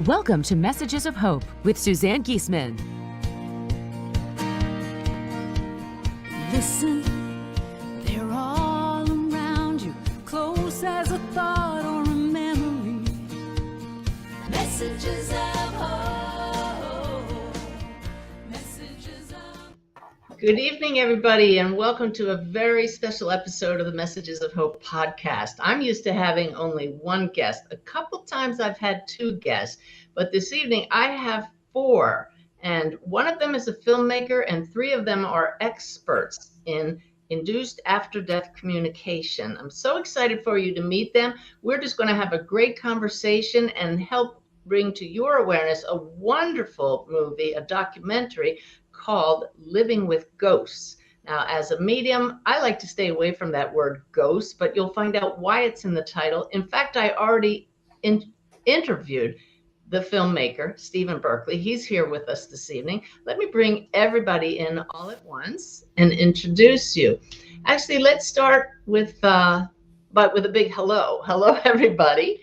Welcome to Messages of Hope with Suzanne Giesman. Listen, they're all around you, close as a thought or a memory. Messages of hope. Messages of... Good evening, everybody, and welcome to a very special episode of the Messages of Hope podcast. I'm used to having only one guest. A couple times I've had two guests, but this evening I have four, and one of them is a filmmaker, and three of them are experts in Induced After Death Communication. I'm so excited for you to meet them. We're just going to have a great conversation and help bring to your awareness a wonderful movie, a documentary called Living with Ghosts. Now, as a medium, I like to stay away from that word ghost, but you'll find out why it's in the title. In fact, I already interviewed the filmmaker, Stephen Berkley. He's here with us this evening. Let me bring everybody in all at once and introduce you. Actually, let's start with a big hello. Hello, everybody.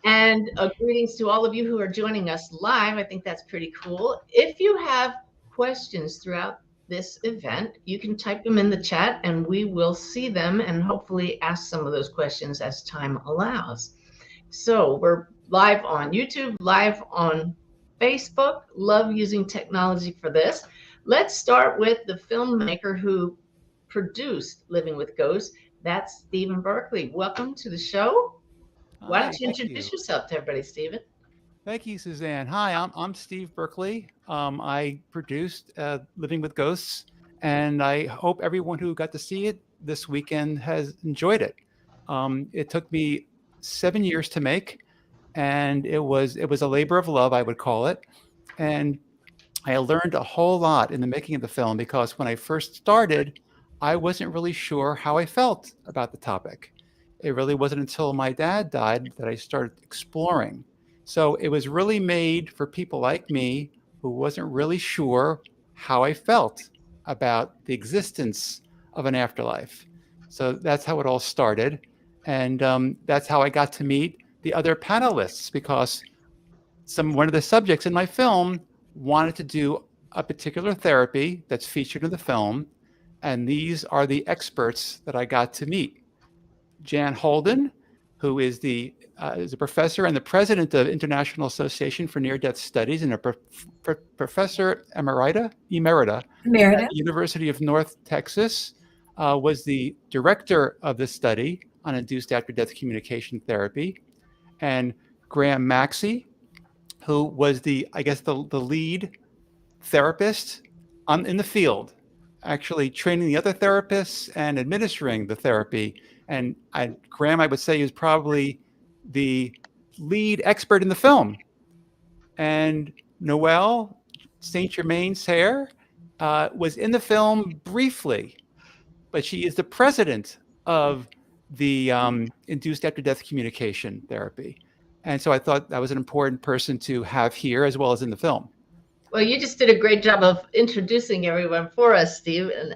And greetings to all of you who are joining us live. I think that's pretty cool. If you have questions throughout this event, you can type them in the chat and we will see them and hopefully ask some of those questions as time allows. So we're live on YouTube, live on Facebook. Love using technology for this. Let's start with the filmmaker who produced Living with Ghosts. That's Stephen Berkley. Welcome to the show. Why don't you introduce yourself to everybody, Stephen? Thank you, Suzanne. Hi, I'm Steve Berkley. I produced Living with Ghosts, and I hope everyone who got to see it this weekend has enjoyed it. It took me 7 years to make, and it was a labor of love, I would call it. And I learned a whole lot in the making of the film because when I first started, I wasn't really sure how I felt about the topic. It really wasn't until my dad died that I started exploring. So it was really made for people like me who wasn't really sure how I felt about the existence of an afterlife. So that's how it all started. And that's how I got to meet the other panelists, because one of the subjects in my film wanted to do a particular therapy that's featured in the film. And these are the experts that I got to meet. Jan Holden, who is a professor and the president of International Association for Near-Death Studies and a professor emerita at the University of North Texas, was the director of the study on Induced After Death Communication therapy. And Graham Maxey, who was the lead therapist in the field, actually training the other therapists and administering the therapy. And Graham, I would say, is probably the lead expert in the film. And Noelle St. Germain-Serre was in the film briefly, but she is the president of the Induced After Death Communication therapy. And so I thought that was an important person to have here as well as in the film. Well, you just did a great job of introducing everyone for us, Steve. And,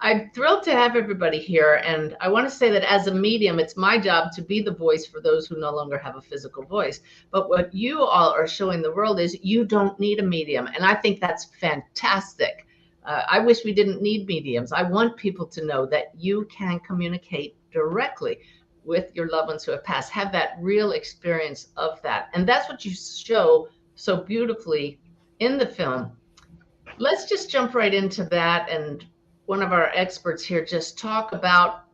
I'm thrilled to have everybody here. And I want to say that as a medium, it's my job to be the voice for those who no longer have a physical voice. But what you all are showing the world is you don't need a medium. And I think that's fantastic. I wish we didn't need mediums. I want people to know that you can communicate directly with your loved ones who have passed, have that real experience of that. And that's what you show so beautifully in the film. Let's just jump right into that. And one of our experts here just talk about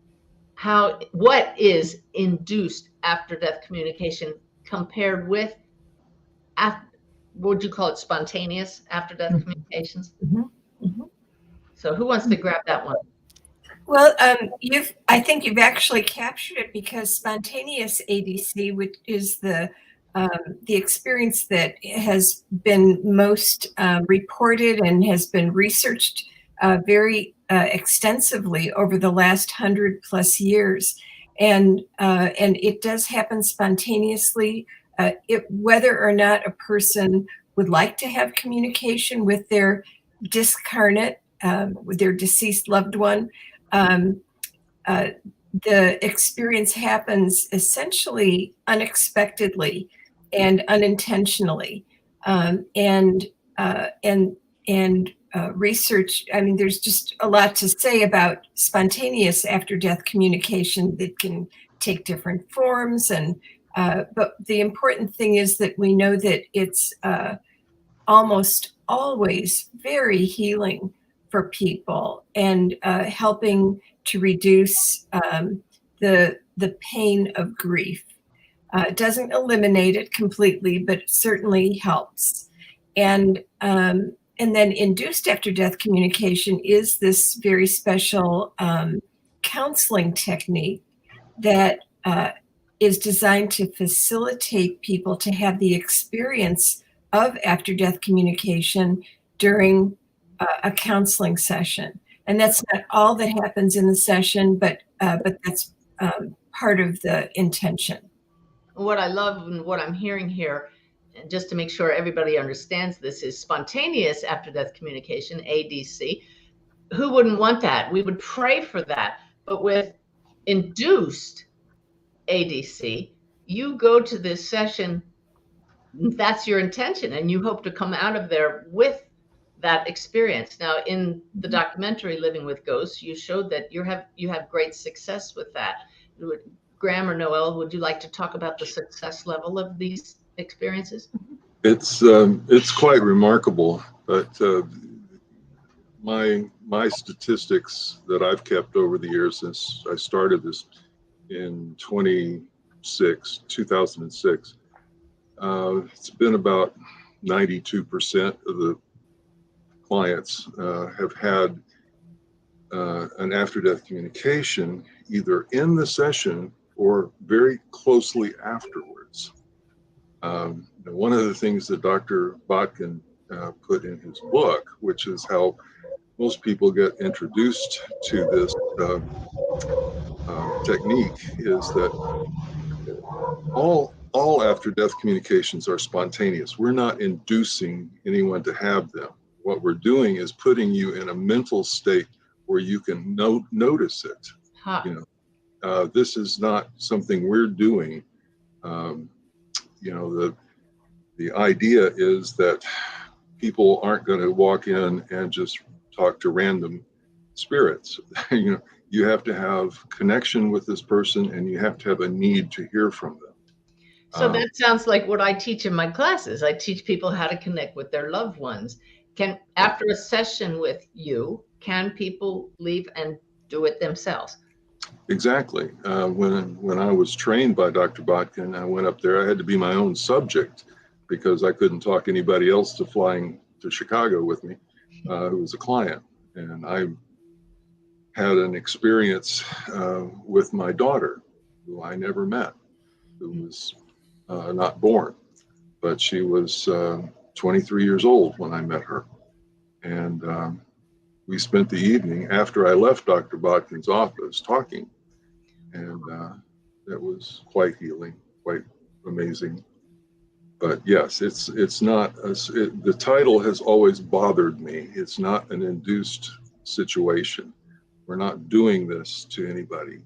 what is induced after death communication compared with, would you call it spontaneous after death communications? Mm-hmm. Mm-hmm. So who wants to grab that one? Well, I think you've actually captured it, because spontaneous ADC, which is the experience that has been most reported and has been researched very extensively over the last 100+ years, and it does happen spontaneously. Whether or not a person would like to have communication with their discarnate, with their deceased loved one, the experience happens essentially unexpectedly and unintentionally. Um, and uh, and and research. I mean, there's just a lot to say about spontaneous after-death communication that can take different forms. But the important thing is that we know that it's almost always very healing for people and helping to reduce the pain of grief. It doesn't eliminate it completely, but it certainly helps. And then induced after death communication is this very special counseling technique that is designed to facilitate people to have the experience of after death communication during a counseling session. And that's not all that happens in the session, but that's part of the intention. What I love and what I'm hearing here, and just to make sure everybody understands this, is spontaneous after death communication, ADC. Who wouldn't want that? We would pray for that. But with induced ADC, you go to this session, that's your intention, and you hope to come out of there with that experience. Now, in the documentary Living with Ghosts, you showed that you have great success with that. Graham or Noel, would you like to talk about the success level of these experiences? It's quite remarkable, but my statistics that I've kept over the years since I started this in 2006, it's been about 92% of the clients have had an after-death communication either in the session or very closely afterwards. One of the things that Dr. Botkin put in his book, which is how most people get introduced to this technique, is that all after-death communications are spontaneous. We're not inducing anyone to have them. What we're doing is putting you in a mental state where you can notice it. Huh. This is not something we're doing. The idea is that people aren't going to walk in and just talk to random spirits. You have to have connection with this person, and you have to have a need to hear from them. So that sounds like what I teach in my classes. I teach people how to connect with their loved ones. After a session with you, can people leave and do it themselves? Exactly. When I was trained by Dr. Botkin, I went up there. I had to be my own subject because I couldn't talk anybody else to flying to Chicago with me who was a client. And I had an experience with my daughter, who I never met, who was not born, but she was 23 years old when I met her. And we spent the evening after I left Dr. Botkin's office talking. And that was quite healing, quite amazing. But yes, it's not, the title has always bothered me. It's not an induced situation. We're not doing this to anybody,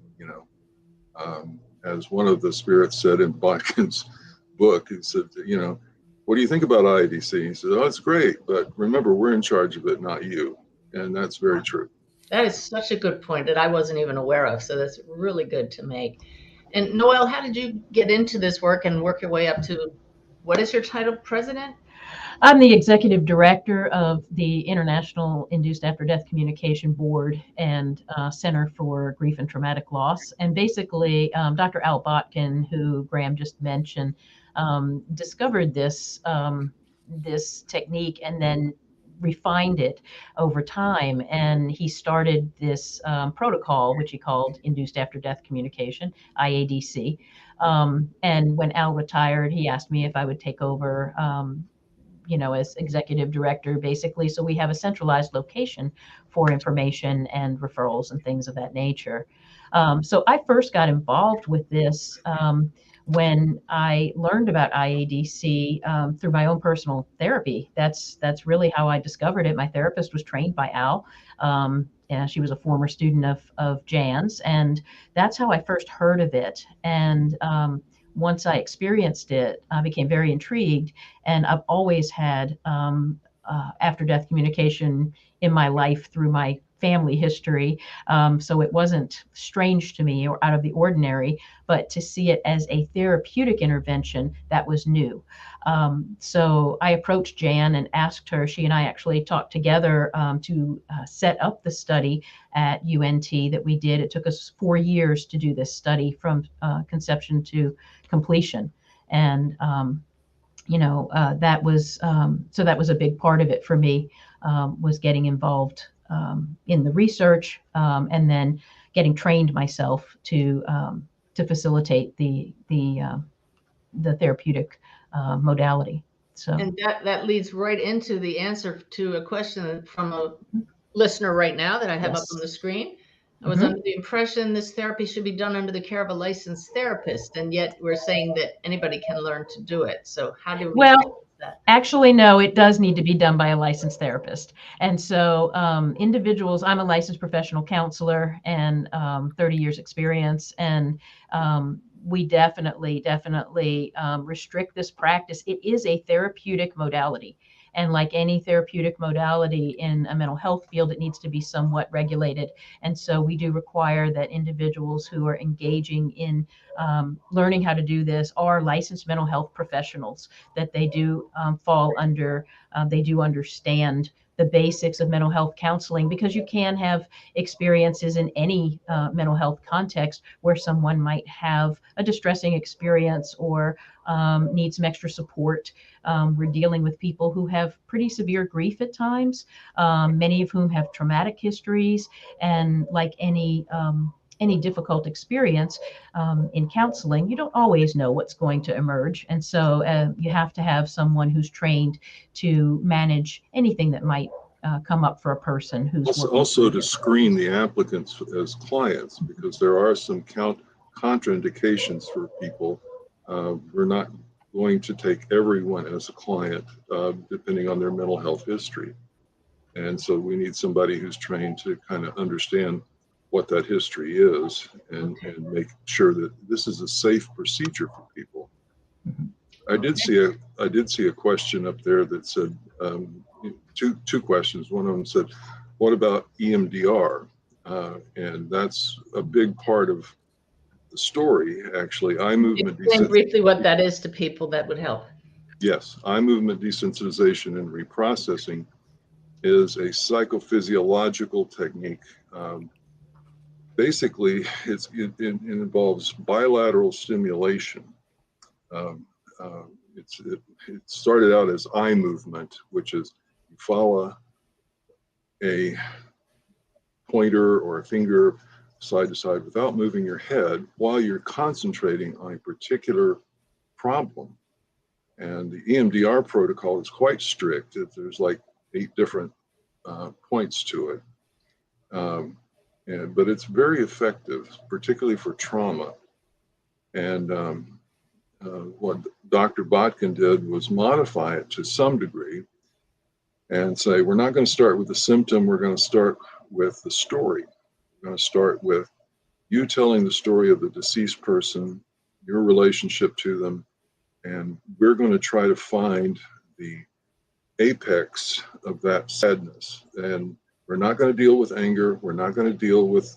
as one of the spirits said in Botkin's book. He said, what do you think about IADC? He said, oh, it's great, but remember, we're in charge of it, not you. And that's very true. That is such a good point that I wasn't even aware of. So that's really good to make. And Noel, how did you get into this work and work your way up to, what is your title, president? I'm the executive director of the International Induced After Death Communication Board and Center for Grief and Traumatic Loss. And basically, Dr. Al Botkin, who Graham just mentioned, discovered this technique and then refined it over time. And he started this protocol, which he called Induced After Death Communication, IADC. And when Al retired, he asked me if I would take over as executive director, basically. So we have a centralized location for information and referrals and things of that nature. So I first got involved with this when I learned about IADC through my own personal therapy. That's really how I discovered it. My therapist was trained by Al. And she was a former student of Jan's, and that's how I first heard of it. And once I experienced it, I became very intrigued, and I've always had after-death communication in my life through my family history. So it wasn't strange to me or out of the ordinary, but to see it as a therapeutic intervention, that was new. So I approached Jan and asked her, she and I actually talked together to set up the study at UNT that we did. It took us 4 years to do this study from conception to completion. And that was that was a big part of it for me, was getting involved in the research, and then getting trained myself to facilitate the therapeutic modality. So, and that leads right into the answer to a question from a listener right now that I have up on the screen. I was under the impression this therapy should be done under the care of a licensed therapist, and yet we're saying that anybody can learn to do it. So how do we balance that? Actually, no, it does need to be done by a licensed therapist. And so individuals, I'm a licensed professional counselor and 30 years experience, and we definitely restrict this practice. It is a therapeutic modality. And like any therapeutic modality in a mental health field, it needs to be somewhat regulated. And so we do require that individuals who are engaging in learning how to do this are licensed mental health professionals, that they do fall under, they do understand the basics of mental health counseling, because you can have experiences in any mental health context where someone might have a distressing experience or need some extra support. We're dealing with people who have pretty severe grief at times, many of whom have traumatic histories, and like any difficult experience in counseling, you don't always know what's going to emerge. And so you have to have someone who's trained to manage anything that might come up for a person who's also to screen the applicants as clients, because there are some contraindications for people. We're not going to take everyone as a client depending on their mental health history. And so we need somebody who's trained to kind of understand what that history is and make sure that this is a safe procedure for people. I did see a question up there that said two questions. One of them said, what about EMDR? And that's a big part of the story, actually. Eye movement Explain briefly what that is to people, that would help. Yes, eye movement desensitization and reprocessing is a psychophysiological technique. Basically, it involves bilateral stimulation. It started out as eye movement, which is you follow a pointer or a finger side to side without moving your head while you're concentrating on a particular problem. And the EMDR protocol is quite strict. There's like 8 different points to it. But it's very effective, particularly for trauma. And what Dr. Botkin did was modify it to some degree and say, we're not going to start with the symptom, we're going to start with the story. We're going to start with you telling the story of the deceased person, your relationship to them, and we're going to try to find the apex of that sadness. And we're not going to deal with anger. We're not going to deal with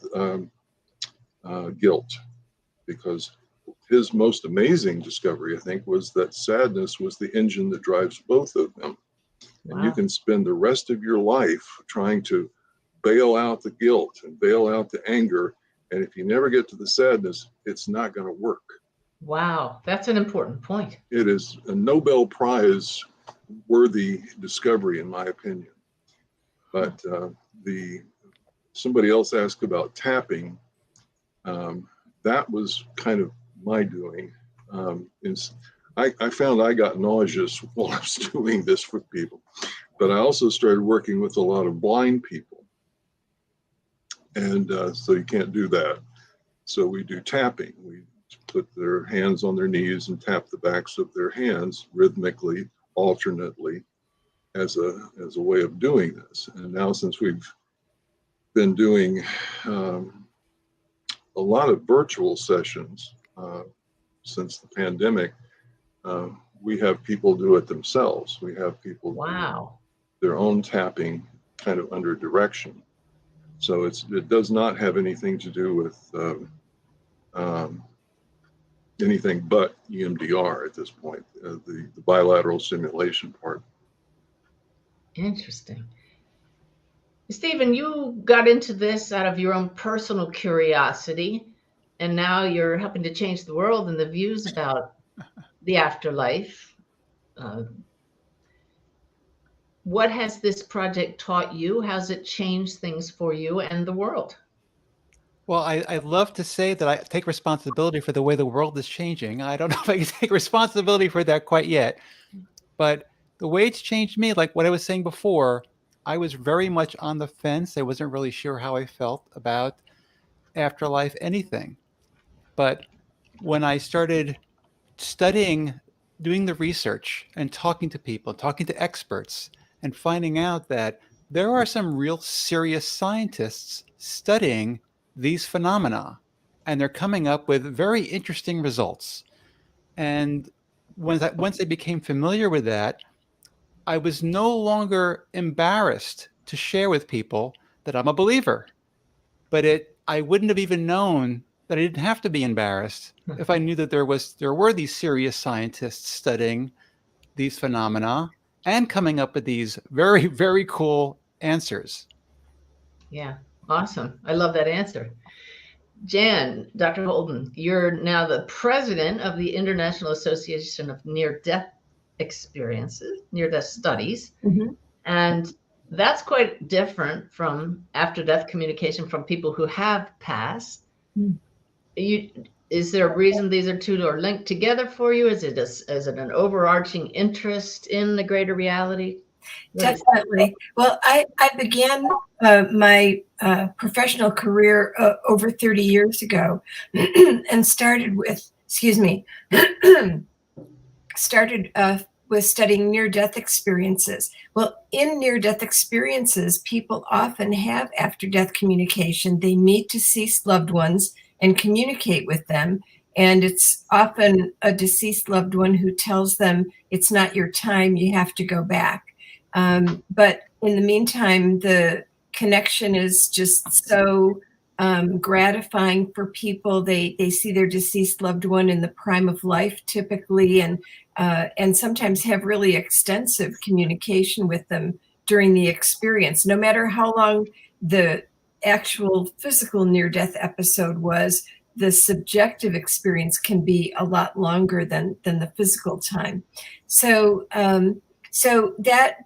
guilt, because his most amazing discovery, I think, was that sadness was the engine that drives both of them. Wow. And you can spend the rest of your life trying to bail out the guilt and bail out the anger. And if you never get to the sadness, it's not going to work. Wow, that's an important point. It is a Nobel Prize worthy discovery, in my opinion. But somebody else asked about tapping. That was kind of my doing. I found I got nauseous while I was doing this with people, but I also started working with a lot of blind people. And so you can't do that. So we do tapping. We put their hands on their knees and tap the backs of their hands rhythmically, alternately, as a way of doing this. And now, since we've been doing a lot of virtual sessions since the pandemic, we have people do it themselves. We have people do their own tapping kind of under direction. So it does not have anything to do with anything but EMDR at this point, the bilateral stimulation part. Interesting. Stephen, you got into this out of your own personal curiosity, and now you're helping to change the world and the views about the afterlife. What has this project taught you? How's it changed things for you and the world? Well, I'd love to say that I take responsibility for the way the world is changing. I don't know if I can take responsibility for that quite yet, but the way it's changed me, like what I was saying before, I was very much on the fence. I wasn't really sure how I felt about afterlife, anything. But when I started studying, doing the research and talking to people, talking to experts, and finding out that there are some real serious scientists studying these phenomena, and they're coming up with very interesting results. And once I became familiar with that, I was no longer embarrassed to share with people that I'm a believer. But I wouldn't have even known that I didn't have to be embarrassed if I knew that there were these serious scientists studying these phenomena and coming up with these very, very cool answers. Yeah, awesome. I love that answer. Jan, Dr. Holden, you're now the president of the International Association of Near-Death Experiences, Near-Death Studies. Mm-hmm. And that's quite different from after-death communication from people who have passed. Is there a reason these are two are linked together for you? Is it an overarching interest in the greater reality? Definitely. Well, I began my professional career over 30 years ago and started with studying near-death experiences. Well, in near-death experiences, people often have after-death communication. They meet deceased loved ones and communicate with them. And it's often a deceased loved one who tells them, it's not your time, you have to go back. But in the meantime, the connection is just so gratifying for people. They see their deceased loved one in the prime of life, typically, and sometimes have really extensive communication with them during the experience. No matter how long the actual physical near-death episode was, the subjective experience can be a lot longer than the physical time. So that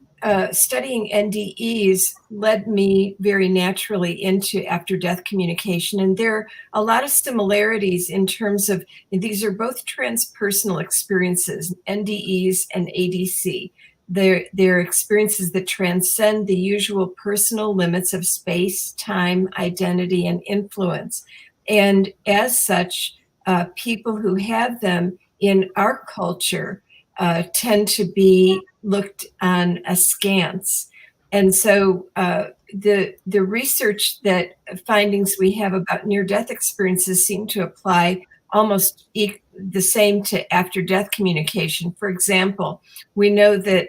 studying NDEs led me very naturally into after-death communication. And there are a lot of similarities in terms of, these are both transpersonal experiences, NDEs and ADC. They're experiences that transcend the usual personal limits of space, time, identity, and influence. And as such, people who have them in our culture tend to be looked on askance. And so the research findings we have about near-death experiences seem to apply almost the same to after-death communication. For example, we know that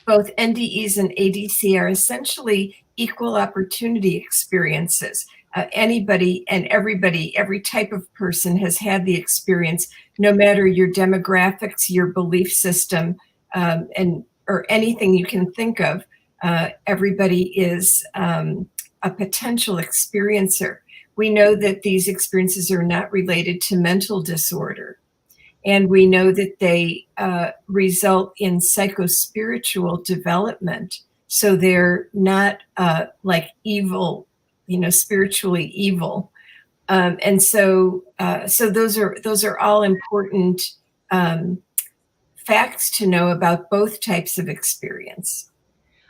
both NDEs and ADC are essentially equal opportunity experiences. Anybody and everybody, every type of person has had the experience, no matter your demographics, your belief system, or anything you can think of. Everybody is a potential experiencer. We know that these experiences are not related to mental disorder. And we know that they result in psychospiritual development. So they're not like evil, spiritually evil. And so those are all important facts to know about both types of experience.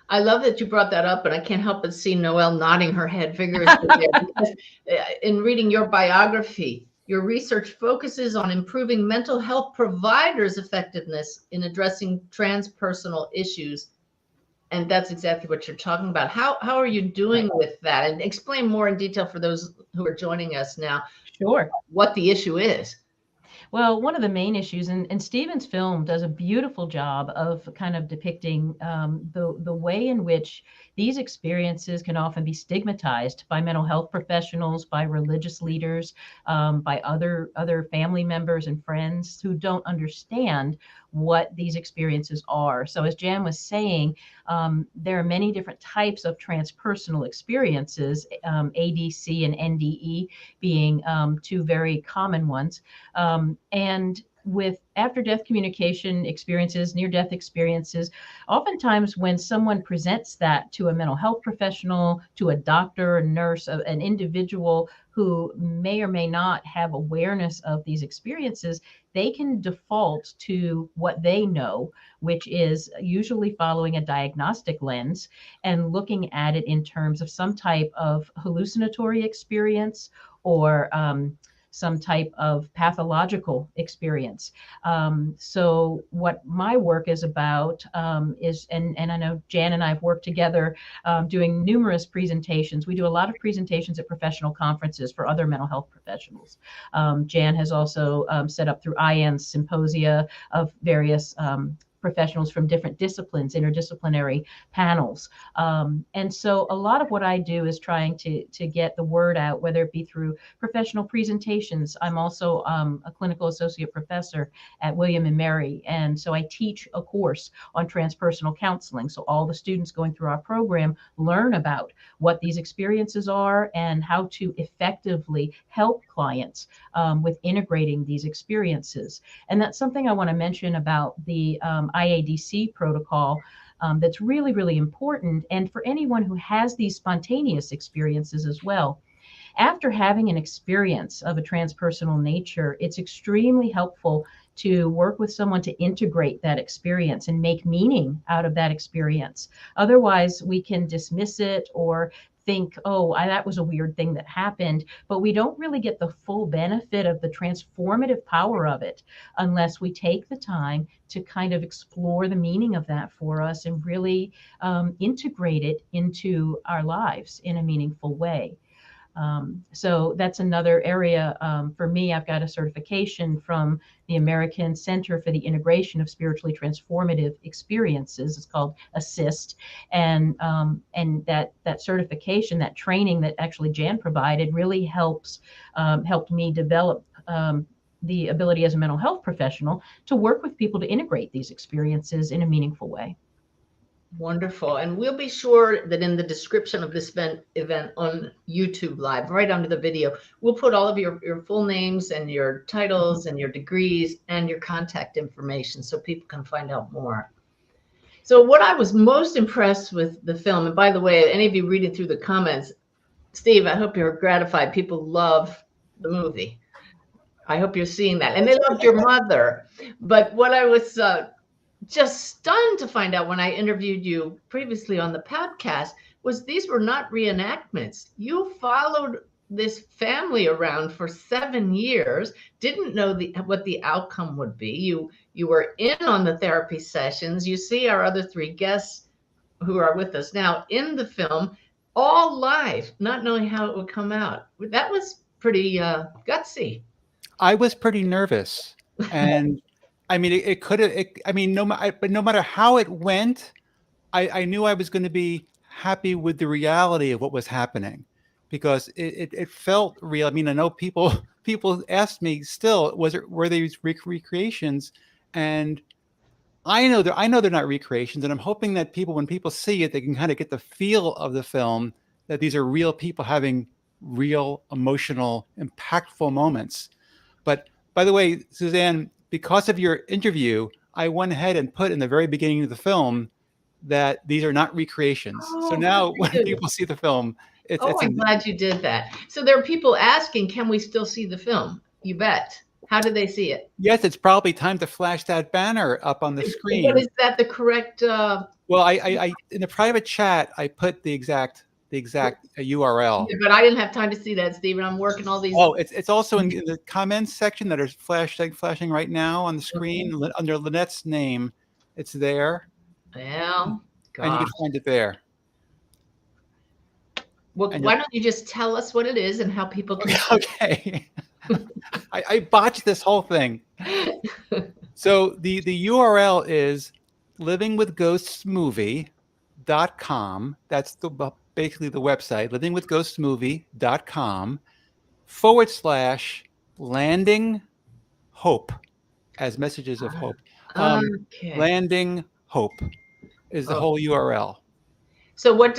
I love that you brought that up, and I can't help but see Noelle nodding her head vigorously there, because in reading your biography, Your research focuses on improving mental health providers' effectiveness in addressing transpersonal issues. And that's exactly what you're talking about. How are you doing with that? And explain more in detail for those who are joining us now Sure. what the issue is. Well, one of the main issues, and Stephen's film does a beautiful job of kind of depicting the way in which these experiences can often be stigmatized by mental health professionals, by religious leaders, by other family members and friends who don't understand what these experiences are. So as Jan was saying, there are many different types of transpersonal experiences, ADC and NDE being two very common ones. And with after-death communication experiences, near-death experiences, oftentimes when someone presents that to a mental health professional, to a doctor, a nurse, an individual who may or may not have awareness of these experiences, they can default to what they know, which is usually following a diagnostic lens and looking at it in terms of some type of hallucinatory experience or some type of pathological experience. So what my work is about is, and I know Jan and I have worked together doing numerous presentations. We do a lot of presentations at professional conferences for other mental health professionals. Jan has also set up through IAN's symposia of various professionals from different disciplines, interdisciplinary panels. And so a lot of what I do is trying to get the word out, whether it be through professional presentations. I'm also a clinical associate professor at William and Mary. And so I teach a course on transpersonal counseling. So all the students going through our program learn about what these experiences are and how to effectively help clients with integrating these experiences. And that's something I want to mention about the IADC protocol that's really, really important. And for anyone who has these spontaneous experiences as well, after having an experience of a transpersonal nature, it's extremely helpful to work with someone to integrate that experience and make meaning out of that experience. Otherwise, we can dismiss it or think, oh, that was a weird thing that happened, but we don't really get the full benefit of the transformative power of it unless we take the time to kind of explore the meaning of that for us and really integrate it into our lives in a meaningful way. So that's another area for me. I've got a certification from the American Center for the Integration of Spiritually Transformative Experiences. It's called ASSIST, and that certification, that training that actually Jan provided, really helped me develop the ability as a mental health professional to work with people to integrate these experiences in a meaningful way. Wonderful. And we'll be sure that in the description of this event on YouTube Live, right under the video, we'll put all of your full names and your titles and your degrees and your contact information so people can find out more. So what I was most impressed with the film, and by the way, any of you reading through the comments, Steve, I hope you're gratified. People love the movie. I hope you're seeing that. And they loved your mother. But what I was just stunned to find out when I interviewed you previously on the podcast was these were not reenactments. You followed this family around for 7 years, didn't know what the outcome would be. You were in on the therapy sessions. You see our other 3 guests who are with us now in the film, all live, not knowing how it would come out. That was pretty gutsy. I was pretty nervous, and I mean, it could have. I mean, no matter how it went, I knew I was going to be happy with the reality of what was happening, because it felt real. I mean, I know people asked me still, were these recreations, and I know they're not recreations, and I'm hoping that when people see it, they can kind of get the feel of the film, that these are real people having real emotional, impactful moments. But by the way, Suzanne, because of your interview, I went ahead and put in the very beginning of the film that these are not recreations. So now when people see the film, I'm glad you did that. So there are people asking, can we still see the film? You bet. How do they see it? Yes, it's probably time to flash that banner up on the screen. But is that the correct? Well, I in the private chat, I put the exact the exact URL. Yeah, but I didn't have time to see that, Stephen. I'm working all these. Oh, it's also in the comments section that are flashing right now on the screen under Lynette's name. It's there, Well, and you gosh. can find it there. Well, And why don't you just tell us what it is and how people can. Okay. I botched this whole thing. So the URL is livingwithghostsmovie.com. That's basically the website, livingwithghostsmovie.com/landing hope, as messages of hope. Okay. Landing hope is the whole URL. So what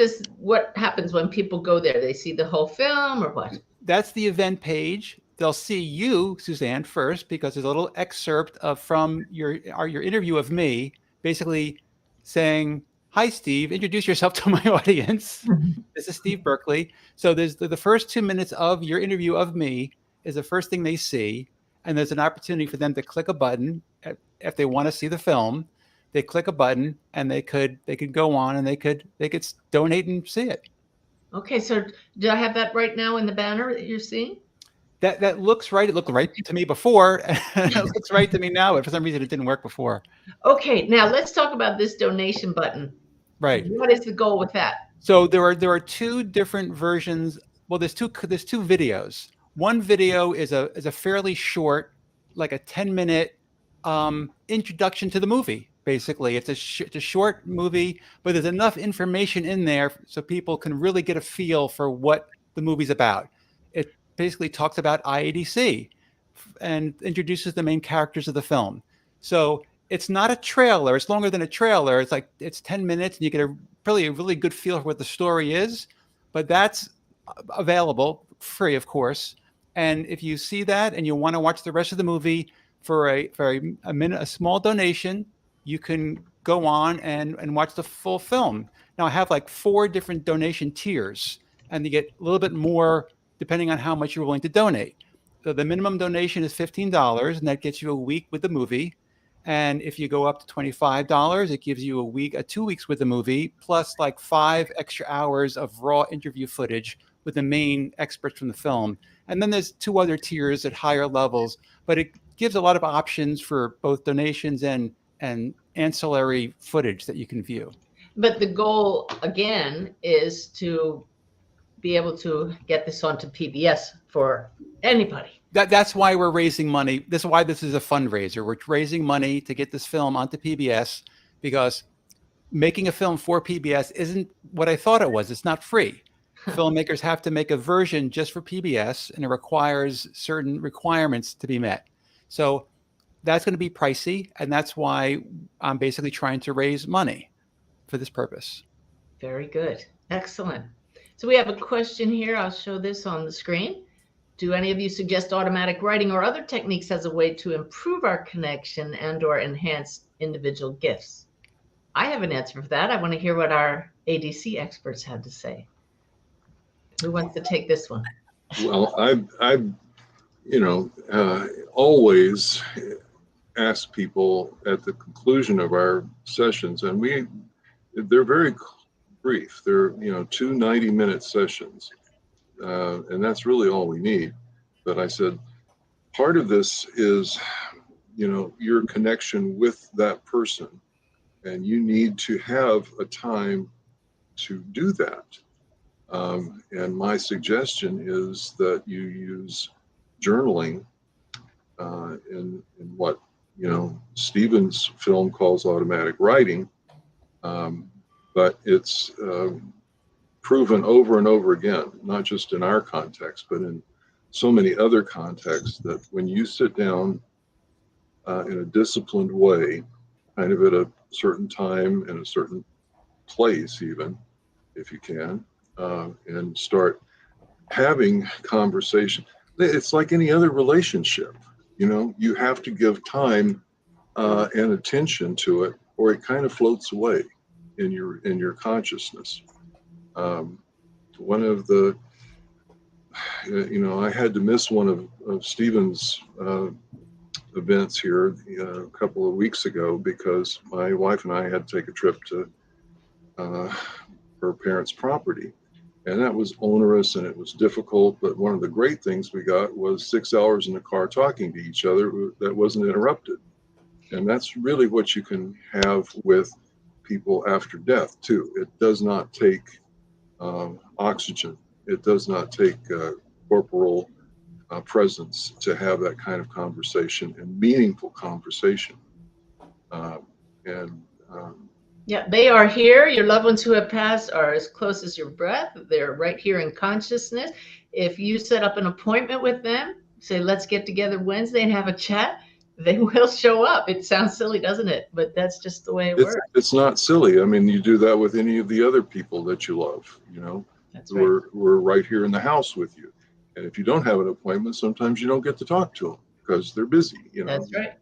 happens when people go there? They see the whole film or what? That's the event page. They'll see you, Suzanne, first, because there's a little excerpt from your interview of me, basically saying, "Hi, Steve, introduce yourself to my audience. This is Steve Berkley." So there's the first 2 minutes of your interview of me is the first thing they see. And there's an opportunity for them to click a button if they want to see the film. They click a button and they could go on and they could donate and see it. Okay, so do I have that right now in the banner that you're seeing? That looks right. It looked right to me before. It looks right to me now, but for some reason it didn't work before. Okay, now let's talk about this donation button. Right. What is the goal with that? So there are two different versions. Well, there's two videos. One video is a fairly short, like a 10-minute introduction to the movie. Basically, it's a short movie, but there's enough information in there so people can really get a feel for what the movie's about. It basically talks about IADC and introduces the main characters of the film. So it's not a trailer. It's longer than a trailer. It's 10 minutes and you get a really good feel for what the story is, but that's available free, of course. And if you see that and you want to watch the rest of the movie for a small donation, you can go on and watch the full film. Now I have like 4 different donation tiers, and you get a little bit more depending on how much you're willing to donate. So the minimum donation is $15, and that gets you a week with the movie. And if you go up to $25, it gives you 2 weeks with the movie, plus like 5 extra hours of raw interview footage with the main experts from the film. And then there's 2 other tiers at higher levels, but it gives a lot of options for both donations and ancillary footage that you can view. But the goal, again, is to be able to get this onto PBS for anybody. That's why we're raising money. This is why this is a fundraiser. We're raising money to get this film onto PBS, because making a film for PBS isn't what I thought it was. It's not free. Filmmakers have to make a version just for PBS, and it requires certain requirements to be met. So that's going to be pricey, and that's why I'm basically trying to raise money for this purpose. Very good. Excellent. So we have a question here. I'll show this on the screen. Do any of you suggest automatic writing or other techniques as a way to improve our connection and/or enhance individual gifts? I have an answer for that. I want to hear what our ADC experts have to say. Who wants to take this one? Well, I've always ask people at the conclusion of our sessions, and they're very brief. They're 2 90-minute sessions, and that's really all we need. But I said, part of this is your connection with that person, and you need to have a time to do that. And my suggestion is that you use journaling in what Stephen's film calls automatic writing, but it's proven over and over again, not just in our context, but in so many other contexts, that when you sit down in a disciplined way, kind of at a certain time and a certain place, even if you can, and start having conversation. It's like any other relationship. You have to give time and attention to it, or it kind of floats away in your consciousness. One of the, I had to miss one of Stephen's events here a couple of weeks ago because my wife and I had to take a trip to her parents' property. And that was onerous and it was difficult. But one of the great things we got was 6 hours in the car talking to each other that wasn't interrupted. And that's really what you can have with people after death too. It does not take oxygen. It does not take corporal presence to have that kind of conversation and meaningful conversation. Yeah, they are here. Your loved ones who have passed are as close as your breath. They're right here in consciousness. If you set up an appointment with them, say, let's get together Wednesday and have a chat, they will show up. It sounds silly, doesn't it? But that's just the way it works. It's not silly. I mean, you do that with any of the other people that you love, That's right. We're right here in the house with you. And if you don't have an appointment, sometimes you don't get to talk to them because they're busy, That's right.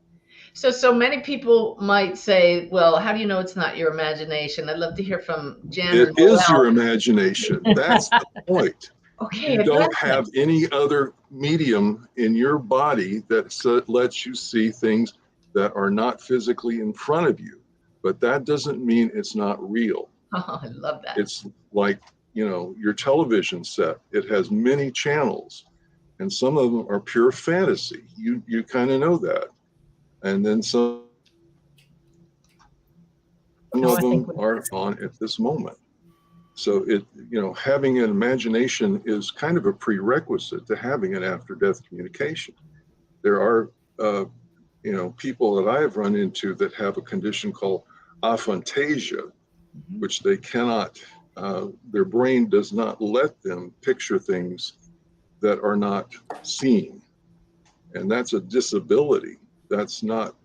So many people might say, well, how do you know it's not your imagination? I'd love to hear from Jan. It is your imagination. That's the point. Okay. You don't have any other medium in your body that lets you see things that are not physically in front of you. But that doesn't mean it's not real. Oh, I love that. It's like, your television set. It has many channels, and some of them are pure fantasy. You kind of know that. And then some of them are on at this moment. So having an imagination is kind of a prerequisite to having an after-death communication. There are, people that I have run into that have a condition called aphantasia, which they cannot, their brain does not let them picture things that are not seen. And that's a disability. That's not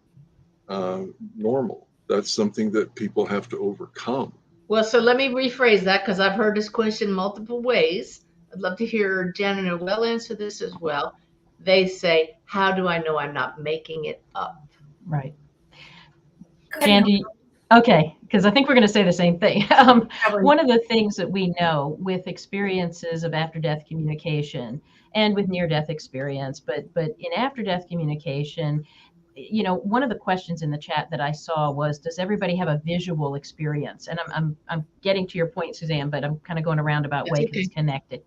normal. That's something that people have to overcome. Well, so let me rephrase that because I've heard this question multiple ways. I'd love to hear Jan and Noel answer this as well. They say, how do I know I'm not making it up? Right. Andy, okay, because I think we're going to say the same thing. One of the things that we know with experiences of after-death communication and with near-death experience, but in after-death communication, one of the questions in the chat that I saw was, does everybody have a visual experience? And I'm getting to your point, Suzanne, but I'm kind of going a roundabout way because it's connected.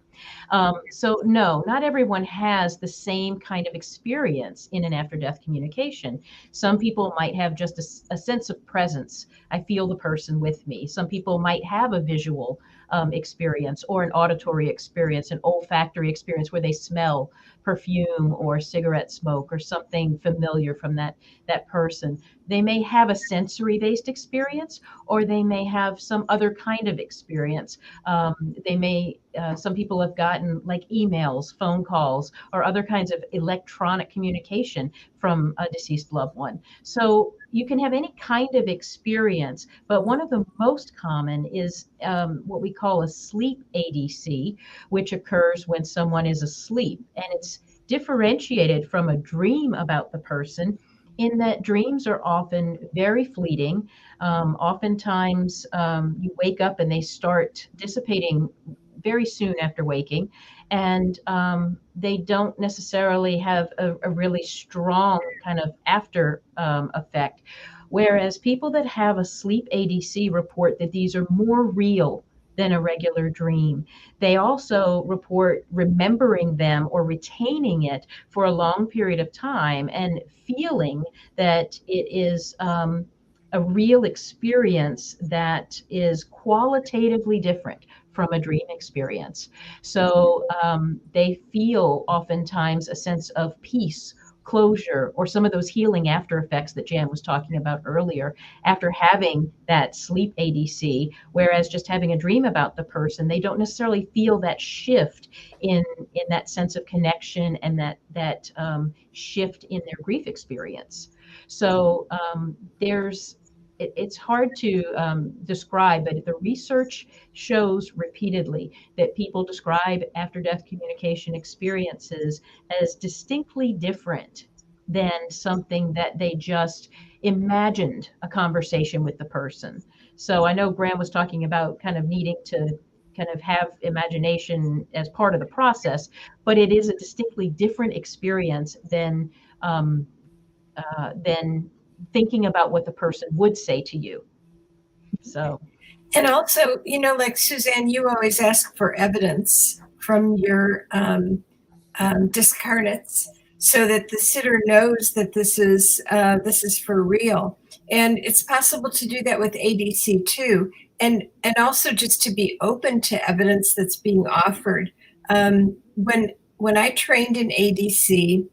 So no, not everyone has the same kind of experience in an after-death communication. Some people might have just a sense of presence. I feel the person with me. Some people might have a visual experience or an auditory experience, an olfactory experience where they smell perfume or cigarette smoke or something familiar from that person. They may have a sensory-based experience, or they may have some other kind of experience. Some people have gotten like emails, phone calls, or other kinds of electronic communication from a deceased loved one. So you can have any kind of experience, but one of the most common is what we call a sleep ADC, which occurs when someone is asleep. And it's differentiated from a dream about the person in that dreams are often very fleeting. Oftentimes you wake up and they start dissipating very soon after waking, and they don't necessarily have a really strong kind of after effect. Whereas people that have a sleep ADC report that these are more real than a regular dream. They also report remembering them or retaining it for a long period of time and feeling that it is a real experience that is qualitatively different from a dream experience. So they feel oftentimes a sense of peace, closure, or some of those healing after effects that Jan was talking about earlier after having that sleep ADC, whereas just having a dream about the person, they don't necessarily feel that shift in that sense of connection and that shift in their grief experience. So it's hard to describe, but the research shows repeatedly that people describe after-death communication experiences as distinctly different than something that they just imagined a conversation with the person. So I know Graham was talking about kind of needing to kind of have imagination as part of the process, but it is a distinctly different experience than thinking about what the person would say to you. So And also, like Suzanne, you always ask for evidence from your discarnates so that the sitter knows that this is for real. And it's possible to do that with ADC too. And also just to be open to evidence that's being offered. When I trained in IADC,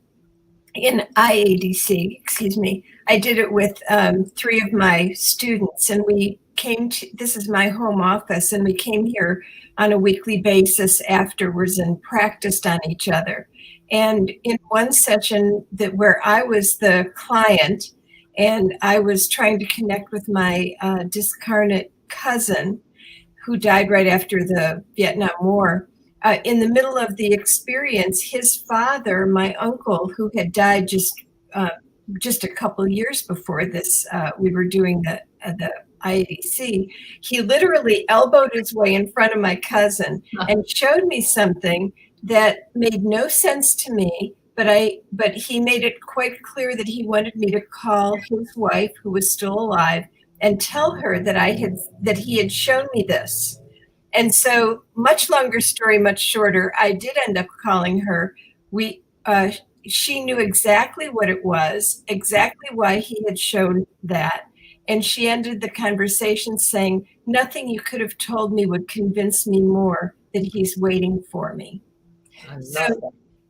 excuse me, I did it with 3 of my students, and we came to, this is my home office, and we came here on a weekly basis afterwards and practiced on each other. And in one session where I was the client and I was trying to connect with my discarnate cousin who died right after the Vietnam War, in the middle of the experience, his father, my uncle, who had died just a couple of years before this, we were doing the IADC, he literally elbowed his way in front of my cousin and showed me something that made no sense to me, but he made it quite clear that he wanted me to call his wife, who was still alive, and tell her that he had shown me this. And so, much longer story, much shorter, I did end up calling her. She knew exactly what it was, exactly why he had shown that. And she ended the conversation saying, "Nothing you could have told me would convince me more that he's waiting for me."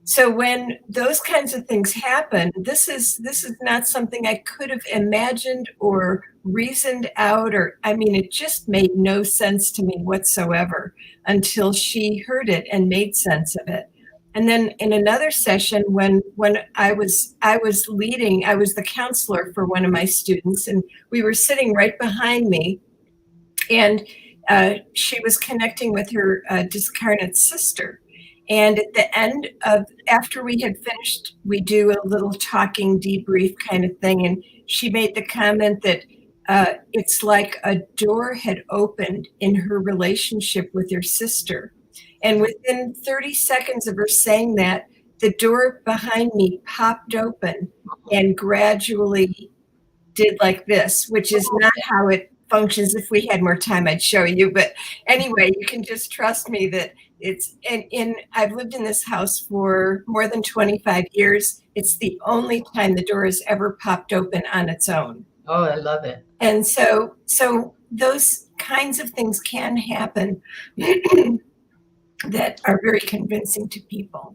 So when those kinds of things happen, this is not something I could have imagined or reasoned out, it just made no sense to me whatsoever until she heard it and made sense of it. And then in another session, when I was leading, I was the counselor for one of my students, and we were sitting right behind me, and she was connecting with her discarnate sister. And at the end after we had finished, we do a little talking debrief kind of thing. And she made the comment that it's like a door had opened in her relationship with her sister. And within 30 seconds of her saying that, the door behind me popped open and gradually did like this, which is not how it functions. If we had more time, I'd show you. But anyway, you can just trust me that it's, and I've lived in this house for more than 25 years. It's the only time the door has ever popped open on its own. Oh, I love it. And so those kinds of things can happen that are very convincing to people.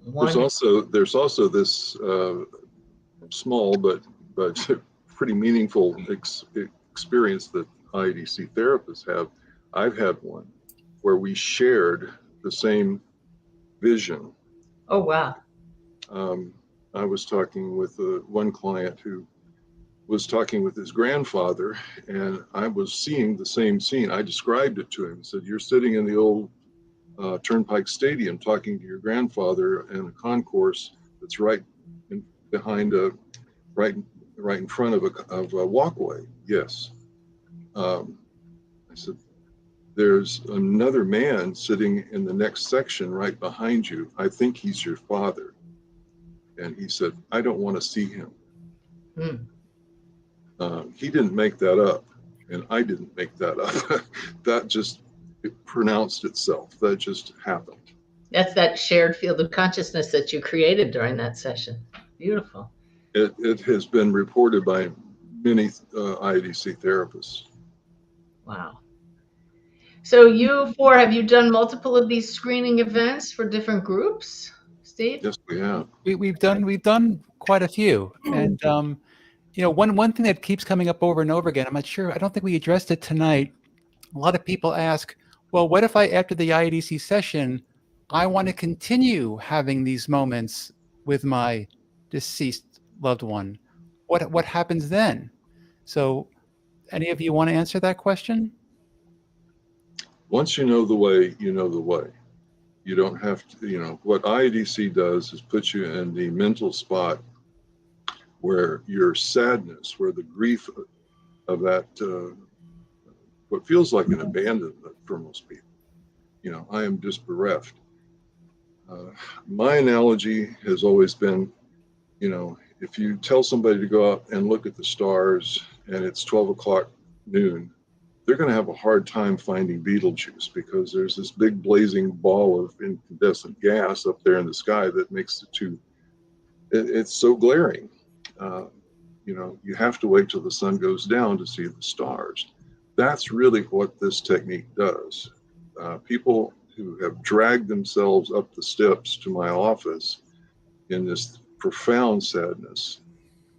There's also this small but pretty meaningful experience that IADC therapists have. I've had one where we shared the same vision. Oh, wow. I was talking with one client who was talking with his grandfather, and I was seeing the same scene. I described it to him, said, "You're sitting in the old Turnpike Stadium talking to your grandfather in a concourse that's right in front of a walkway." Yes. I said, "There's another man sitting in the next section right behind you. I think he's your father." And he said, "I don't want to see him." He didn't make that up, and I didn't make that up. That just pronounced itself. That just happened. That's that shared field of consciousness that you created during that session. Beautiful. It has been reported by many IADC therapists. Wow. So you four, have you done multiple of these screening events for different groups, Steve? Yes, we have. We've done quite a few, and one thing that keeps coming up over and over again. I don't think we addressed it tonight. A lot of people ask, well, what if after the IADC session, I want to continue having these moments with my deceased loved one? What happens then? So, any of you want to answer that question? Once you know the way, you know the way. You don't have to, what IADC does is put you in the mental spot where your sadness, where the grief of that, what feels like an abandonment for most people. I am just bereft. My analogy has always been, if you tell somebody to go out and look at the stars and it's 12 o'clock noon, they're going to have a hard time finding Betelgeuse, because there's this big blazing ball of incandescent gas up there in the sky that makes the two, it's so glaring. You have to wait till the sun goes down to see the stars. That's really what this technique does. People who have dragged themselves up the steps to my office in this profound sadness,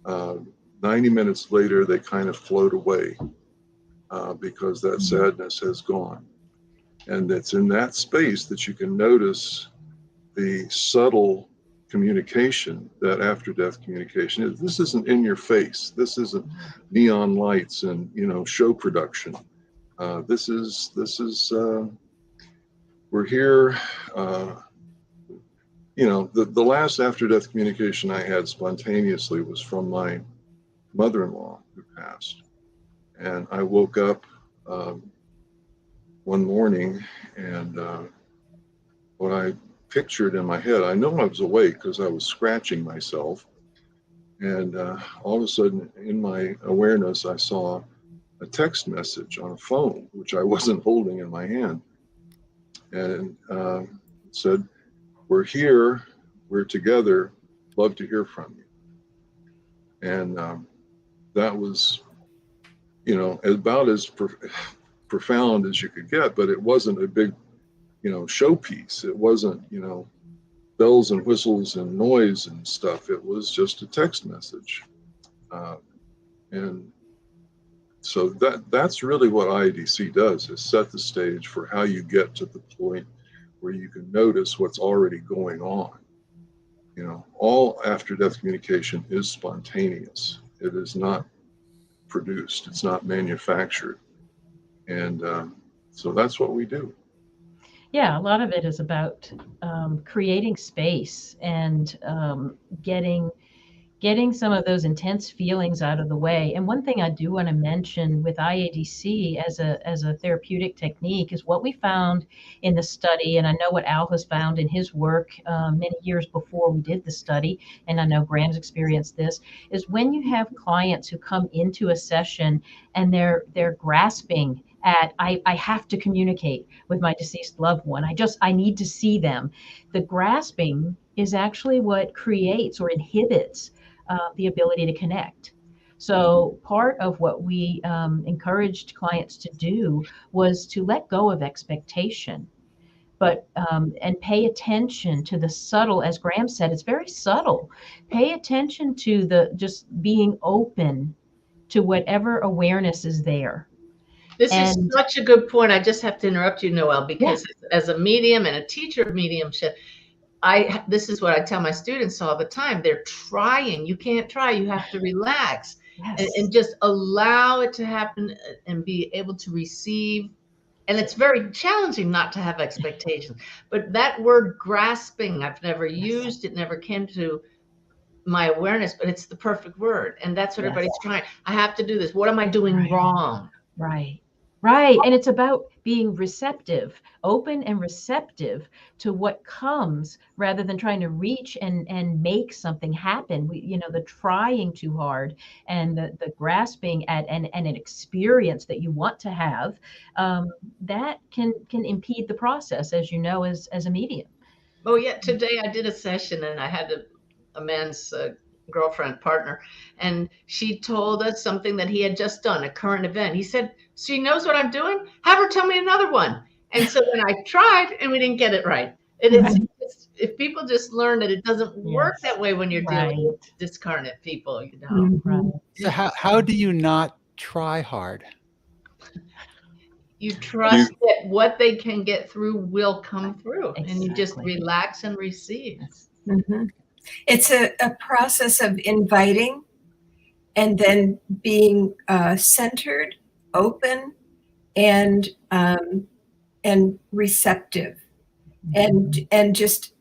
90 minutes later, they kind of float away because that sadness has gone. And it's in that space that you can notice the subtle communication that after death communication is. This isn't in your face. This isn't neon lights and show production. This is we're here. The last after death communication I had spontaneously was from my mother-in-law who passed, and I woke up one morning, and what I pictured in my head, I know I was awake because I was scratching myself, and all of a sudden in my awareness I saw a text message on a phone which I wasn't holding in my hand, and it said, "We're here, we're together, love to hear from you." And that was about as profound as you could get, but it wasn't a big showpiece. It wasn't bells and whistles and noise and stuff. It was just a text message, and so that's really what IADC does, is set the stage for how you get to the point where you can notice what's already going on. All after death communication is spontaneous. It is not produced. It's not manufactured, and so that's what we do. Yeah, a lot of it is about creating space and getting some of those intense feelings out of the way. And one thing I do want to mention with IADC as a therapeutic technique is what we found in the study, and I know what Al has found in his work many years before we did the study, and I know Graham's experienced this, is when you have clients who come into a session and they're grasping at, I have to communicate with my deceased loved one. I need to see them. The grasping is actually what creates or inhibits the ability to connect. So part of what we encouraged clients to do was to let go of expectation, but and pay attention to the subtle, as Graham said, it's very subtle. Pay attention to the just being open to whatever awareness is there. This is such a good point. I just have to interrupt you, Noelle, because as a medium and a teacher of mediumship, this is what I tell my students all the time. They're trying. You can't try. You have to relax and just allow it to happen and be able to receive. And it's very challenging not to have expectations. But that word grasping, I've never used. It never came to my awareness, but it's the perfect word. And that's what everybody's trying. I have to do this. What am I doing wrong? Right. And it's about being receptive, open and receptive to what comes, rather than trying to reach and make something happen. The trying too hard and the grasping at an experience that you want to have, that can impede the process, as you know, as a medium. Oh yeah. Today I did a session and I had a man's girlfriend partner, and she told us something that he had just done, a current event. He said, "She knows what I'm doing. Have her tell me another one." And so then I tried and we didn't get it right. It's if people just learn that it doesn't work that way when you're dealing with discarnate people, So how do you not try hard? You trust that what they can get through will come through, and you just relax and receive. It's a process of inviting and then being centered, open, and receptive, and just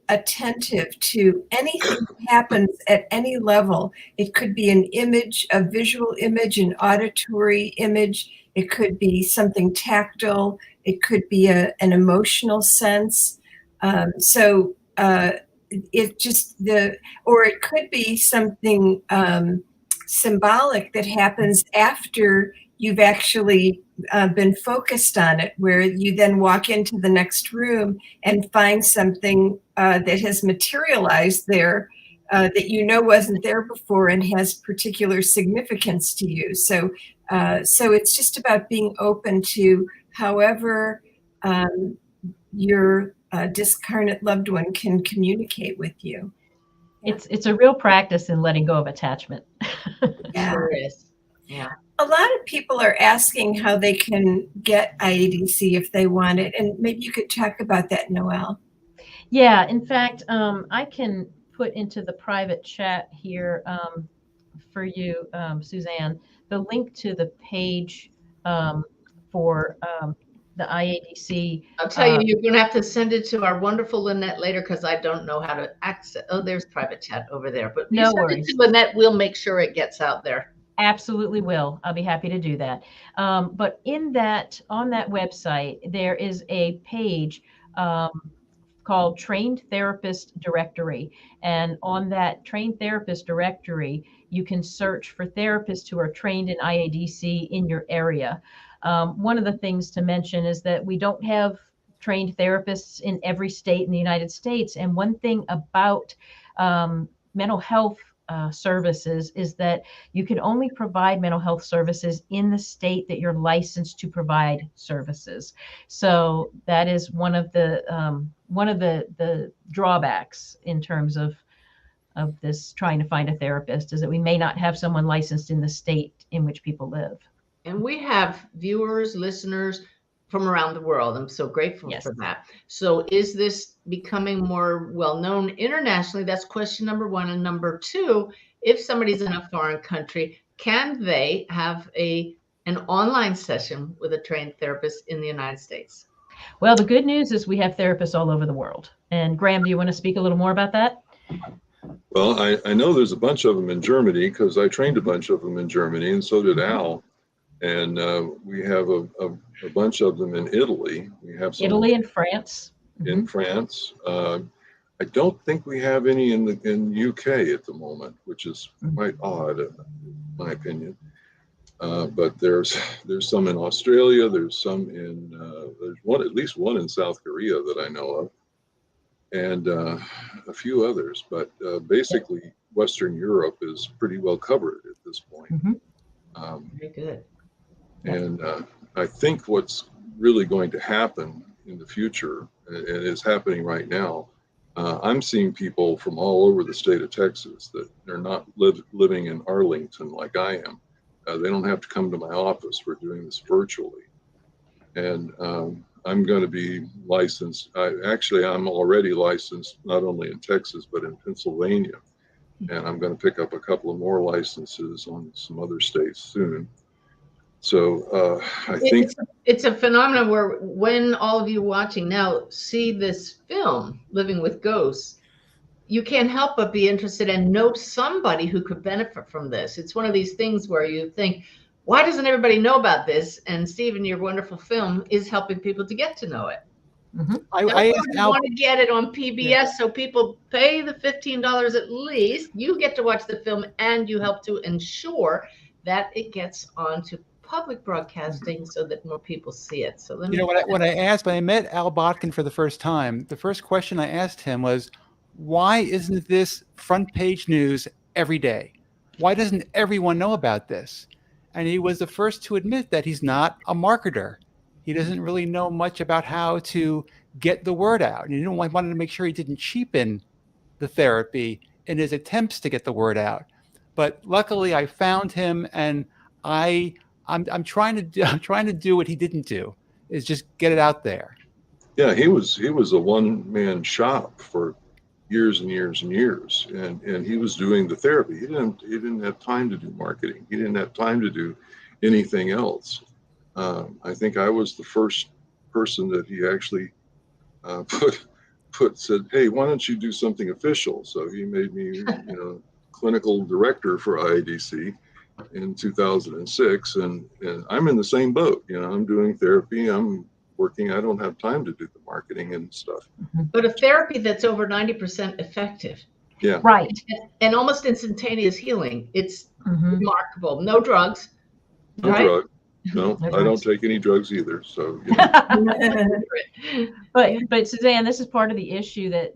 attentive to anything that happens at any level. It could be an image, a visual image, an auditory image. It could be something tactile. It could be an emotional sense. Or it could be something symbolic that happens after you've actually been focused on it, where you then walk into the next room and find something that has materialized there that you know wasn't there before and has particular significance to you. So it's just about being open to however your discarnate loved one can communicate with you. It's a real practice in letting go of attachment. Yeah. Sure is. Yeah. A lot of people are asking how they can get IADC if they want it, and maybe you could talk about that, Noelle. Yeah, in fact, I can put into the private chat here for you, Suzanne, the link to the page for the IADC. I'll tell you, you're going to have to send it to our wonderful Lynette later because I don't know how to access. Oh, there's private chat over there. But you No send worries. it to Lynette, we'll make sure it gets out there. Absolutely will. I'll be happy to do that. But on that website, there is a page called Trained Therapist Directory. And on that Trained Therapist Directory, you can search for therapists who are trained in IADC in your area. One of the things to mention is that we don't have trained therapists in every state in the United States. And one thing about mental health services is that you can only provide mental health services in the state that you're licensed to provide services. So that is one of the drawbacks in terms of this trying to find a therapist, is that we may not have someone licensed in the state in which people live. And we have viewers, listeners from around the world. I'm so grateful Yes. for that. So is this becoming more well-known internationally? That's question number one. And number two, if somebody's in a foreign country, can they have an online session with a trained therapist in the United States? Well, the good news is we have therapists all over the world. And Graham, do you want to speak a little more about that? Well, I know there's a bunch of them in Germany because I trained a bunch of them in Germany, and so did Al. And we have a bunch of them in Italy. We have some Italy and France. in France. I don't think we have any in UK at the moment, which is quite odd, in my opinion. But there's some in Australia. There's some in at least one in South Korea that I know of, and a few others. But basically, Western Europe is pretty well covered at this point. Very good. And I think what's really going to happen in the future, and is happening right now, I'm seeing people from all over the state of Texas that they're not living in Arlington like I am. They don't have to come to my office. We're doing this virtually. And I'm going to be licensed. I'm already licensed, not only in Texas, but in Pennsylvania. And I'm going to pick up a couple of more licenses on some other states soon. So I think it's a phenomenon where when all of you watching now see this film, Living with Ghosts, you can't help but be interested and know somebody who could benefit from this. It's one of these things where you think, why doesn't everybody know about this? And Stephen, your wonderful film is helping people to get to know it. I want to get it on PBS, so people pay the $15 at least. You get to watch the film, and you help to ensure that it gets onto public broadcasting so that more people see it. So when I met Al Botkin for the first time, the first question I asked him was, why isn't this front page news every day? Why doesn't everyone know about this? And he was the first to admit that he's not a marketer. He doesn't really know much about how to get the word out. And he wanted to make sure he didn't cheapen the therapy in his attempts to get the word out. But luckily I found him, and I'm trying to do what he didn't do, is just get it out there. Yeah, he was a one-man shop for years and years and years, and he was doing the therapy. He didn't have time to do marketing. He didn't have time to do anything else. I think I was the first person that he actually said, hey, why don't you do something official? So he made me clinical director for IADC in 2006, and I'm in the same boat. I'm doing therapy, I'm working, I don't have time to do the marketing and stuff. But a therapy that's over 90% effective. Yeah. Right. And almost instantaneous healing. It's remarkable. No drugs. No drug. No, That's I don't right. take any drugs either. So, you know. But Suzanne, this is part of the issue that,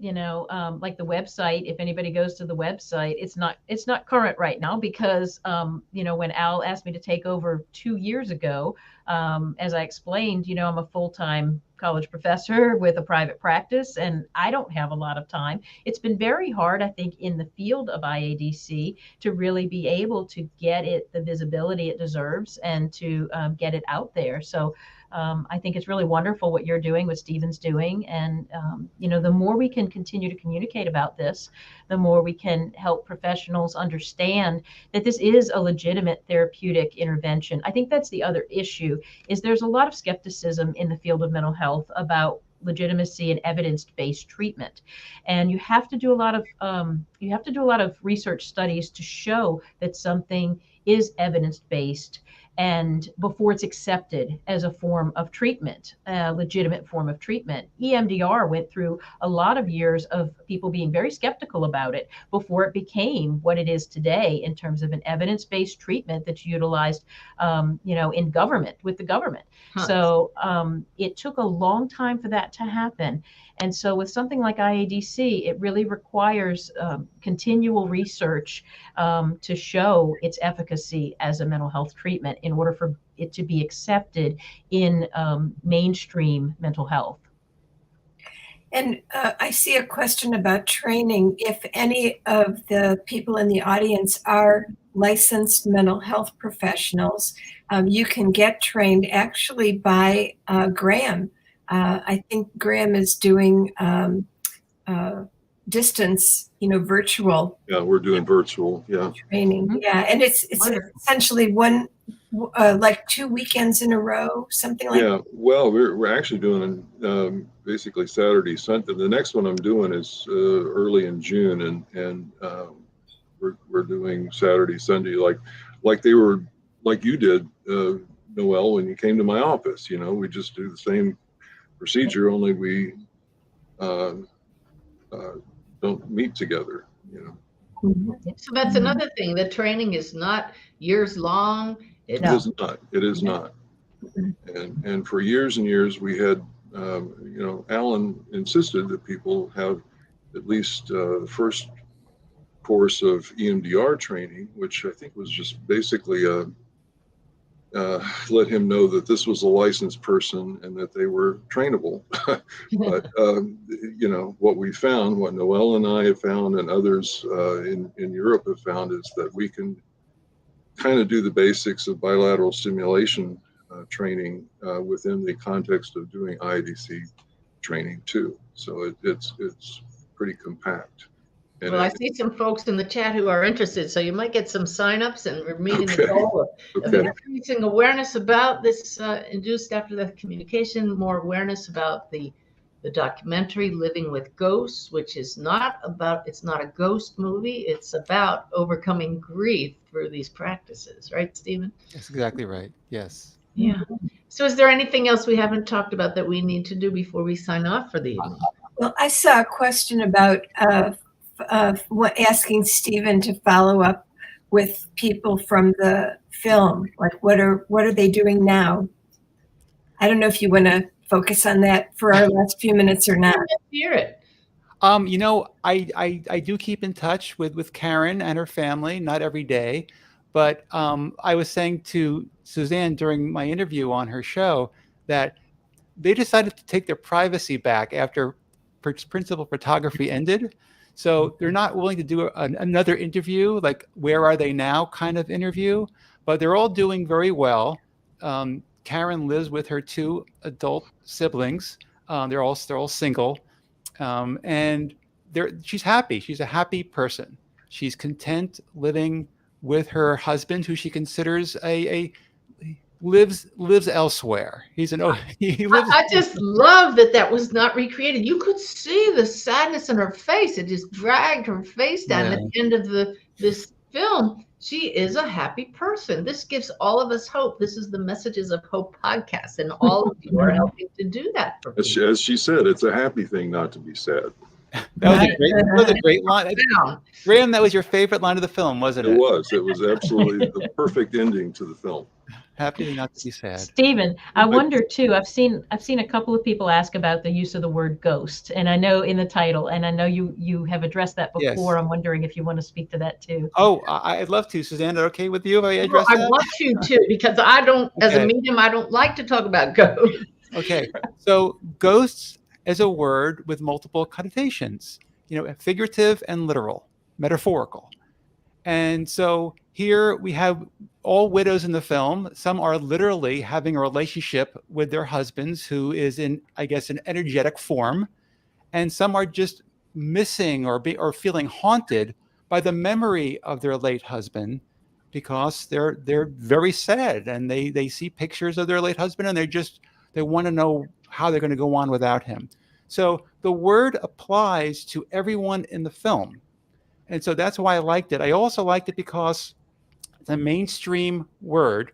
like the website, if anybody goes to the website, it's not current right now because, when Al asked me to take over 2 years ago, as I explained, I'm a full-time college professor with a private practice, and I don't have a lot of time. It's been very hard, I think, in the field of IADC to really be able to get it the visibility it deserves and to get it out there. So I think it's really wonderful what you're doing, what Stephen's doing. And, the more we can continue to communicate about this, the more we can help professionals understand that this is a legitimate therapeutic intervention. I think that's the other issue, is there's a lot of skepticism in the field of mental health about legitimacy and evidence-based treatment. And you have to do a lot of research studies to show that something is evidence-based and before it's accepted as a form of treatment, a legitimate form of treatment. EMDR went through a lot of years of people being very skeptical about it before it became what it is today in terms of an evidence-based treatment that's utilized, in government, with the government. Huh. So it took a long time for that to happen. And so with something like IADC, it really requires continual research to show its efficacy as a mental health treatment in order for it to be accepted in mainstream mental health. And I see a question about training. If any of the people in the audience are licensed mental health professionals, you can get trained actually by Graham. I think Graham is doing distance, virtual. Yeah, we're doing virtual. Yeah. Training. Mm-hmm. Yeah, and it's essentially like 2 weekends in a row, something like. Yeah. Well, we're actually doing basically Saturday, Sunday. The next one I'm doing is early in June, and we're doing Saturday, Sunday, like they were, like you did, Noelle, when you came to my office. We just do the same procedure, only we don't meet together. So that's another thing. The training is not years long. It is not. It is not. And for years and years, we had, Alan insisted that people have at least the first course of EMDR training, which I think was just basically let him know that this was a licensed person and that they were trainable. But, what we found, what Noelle and I have found and others in Europe have found, is that we can kind of do the basics of bilateral stimulation training within the context of doing IADC training too. So it's pretty compact. And Well, I see some folks in the chat who are interested, so you might get some signups, and we're meeting the goal of increasing awareness about this induced after death communication, more awareness about the documentary Living with Ghosts, which is it's not a ghost movie, it's about overcoming grief through these practices, right, Stephen? That's exactly right. Yes. Yeah. So is there anything else we haven't talked about that we need to do before we sign off for the evening? Well, I saw a question about asking Stephen to follow up with people from the film. Like, what are they doing now? I don't know if you want to focus on that for our last few minutes or not. Let's hear it. I do keep in touch with Karen and her family, not every day, but I was saying to Suzanne during my interview on her show that they decided to take their privacy back after principal photography ended. So they're not willing to do another interview, like where are they now kind of interview, but they're all doing very well. Karen lives with her 2 adult siblings. They're all single, and she's happy. She's a happy person. She's content living with her husband, who she considers lives elsewhere. He lives. I just love that was not recreated. You could see the sadness in her face. It just dragged her face down at the end of this film. She is a happy person. This gives all of us hope. This is the Messages of Hope podcast, and all of you are helping to do that for people. As she said, it's a happy thing not to be sad. That was a great line. Graham, that was your favorite line of the film, wasn't it? It was. It was absolutely the perfect ending to the film. Happy not to be sad. Stephen, I wonder too, I've seen a couple of people ask about the use of the word ghost, and I know in the title, and I know you have addressed that before. Yes. I'm wondering if you want to speak to that too. Oh, I'd love to. Suzanne, is it okay with you if I Well, address I that? want you to, because I don't, as a Okay. medium, I don't like to talk about ghosts. Okay. So ghosts is a word with multiple connotations, figurative and literal, metaphorical. And so here we have all widows in the film. Some are literally having a relationship with their husbands who is in, I guess, an energetic form. And some are just missing or feeling haunted by the memory of their late husband because they're very sad and they see pictures of their late husband and they want to know how they're going to go on without him. So the word applies to everyone in the film. And so that's why I liked it. I also liked it because it's a mainstream word,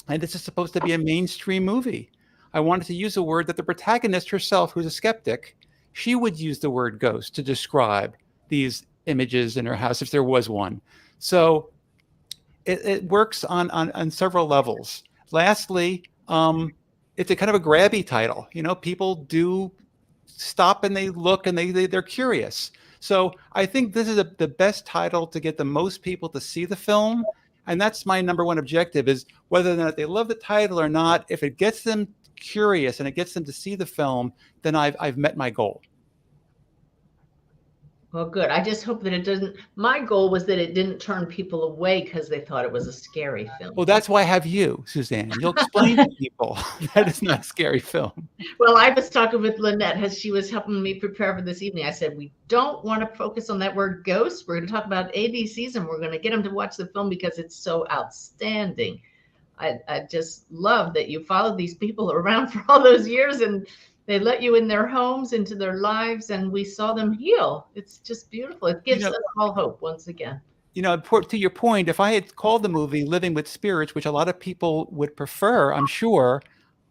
and this is supposed to be a mainstream movie. I wanted to use a word that the protagonist herself, who's a skeptic, she would use the word ghost to describe these images in her house if there was one. So it works on several levels. Lastly, it's a kind of a grabby title. People do stop and they look and they're curious. So I think this is the best title to get the most people to see the film. And that's my number one objective, is whether or not they love the title or not, if it gets them curious and it gets them to see the film, then I've met my goal. Well, good. I just hope that it doesn't. My goal was that it didn't turn people away because they thought it was a scary film. Well, that's why I have you, Suzanne. You'll explain to people that it's not a scary film. Well, I was talking with Lynette as she was helping me prepare for this evening. I said, we don't want to focus on that word ghost. We're going to talk about ADCs and we're going to get them to watch the film because it's so outstanding. I just love that you followed these people around for all those years and they let you in their homes, into their lives, and we saw them heal. It's just beautiful. It gives us all hope once again. To your point, if I had called the movie Living with Spirits, which a lot of people would prefer, I'm sure,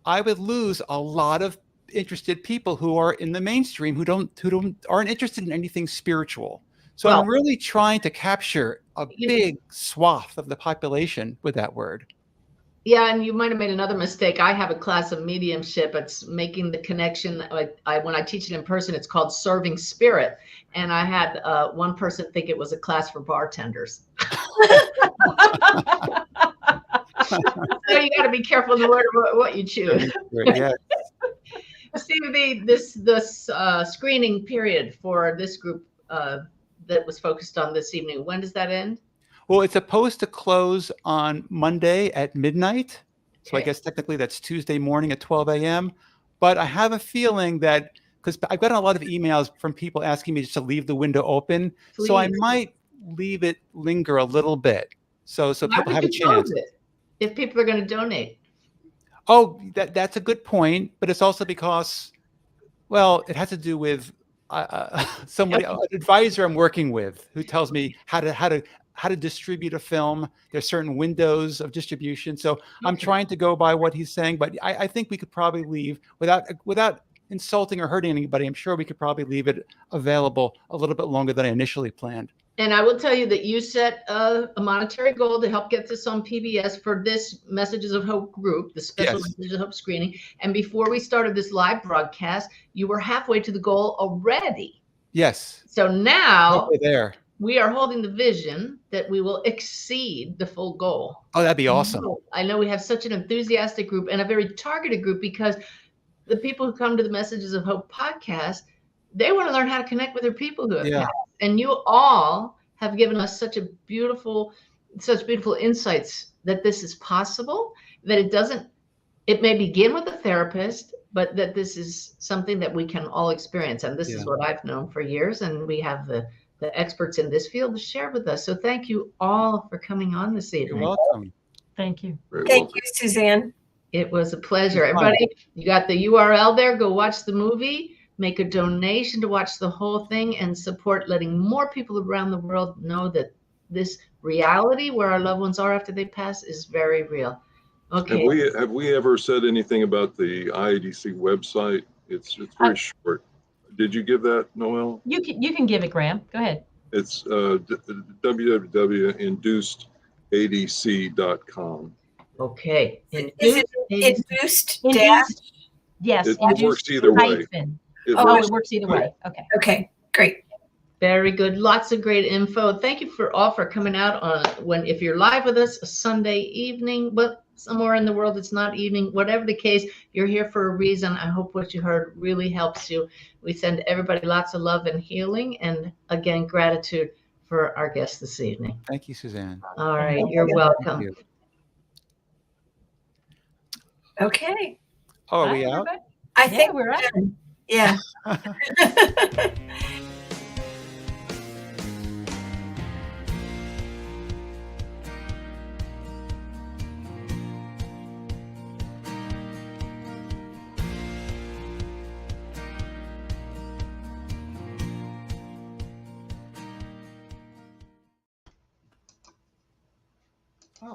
I would lose a lot of interested people who are in the mainstream who aren't interested in anything spiritual. So I'm really trying to capture a big swath of the population with that word. Yeah, and you might have made another mistake. I have a class of mediumship. It's making the connection. When I teach it in person, it's called Serving Spirit. And I had one person think it was a class for bartenders. So you got to be careful in the word of what you choose. Yeah. Steve, this screening period for this group that was focused on this evening, when does that end? Well, it's supposed to close on Monday at midnight. So I guess technically that's Tuesday morning at 12 a.m. But I have a feeling that, because I've gotten a lot of emails from people asking me just to leave the window open. Please. So I might leave it linger a little bit. So people have a chance. If people are going to donate. Oh, that's a good point. But it's also because, well, it has to do with somebody, an advisor I'm working with who tells me how to distribute a film. There's certain windows of distribution. So I'm trying to go by what he's saying, but I think we could probably leave without insulting or hurting anybody. I'm sure we could probably leave it available a little bit longer than I initially planned. And I will tell you that you set a monetary goal to help get this on PBS for this Messages of Hope group, the special Messages of Hope screening. And before we started this live broadcast, you were halfway to the goal already. Yes. So now there. We are holding the vision that we will exceed the full goal. Oh, that'd be awesome. I know we have such an enthusiastic group and a very targeted group, because the people who come to the Messages of Hope podcast, they want to learn how to connect with their people who have passed. And you all have given us such beautiful insights that this is possible, that it may begin with a therapist, but that this is something that we can all experience. And this is what I've known for years. And we have the experts in this field to share with us. So thank you all for coming on this evening. You're welcome. Thank you. Thank you, Suzanne. It was a pleasure. Everybody, you got the URL there. Go watch the movie, make a donation to watch the whole thing, and support letting more people around the world know that this reality where our loved ones are after they pass is very real. Okay. Have we ever said anything about the IADC website? It's very short. Did you give that, Noelle? You can give it, Graham. Go ahead. It's www.inducedadc.com. Okay. Is it Induced induced Induced- dash? Yes, It induced works either way. hyphen. It Oh, Oh, works. it works either way. Okay. Okay, great. Very good. Lots of great info. Thank you all for coming out on if you're live with us a Sunday evening, but somewhere in the world it's not evening. Whatever the case, you're here for a reason. I hope what you heard really helps you. We send everybody lots of love and healing, and again, gratitude for our guest this evening. Thank you, Suzanne. All right, Thank you're you. welcome. You. Okay. Oh, are Bye, we out? everybody. I Yeah, think we're out. done. Yeah.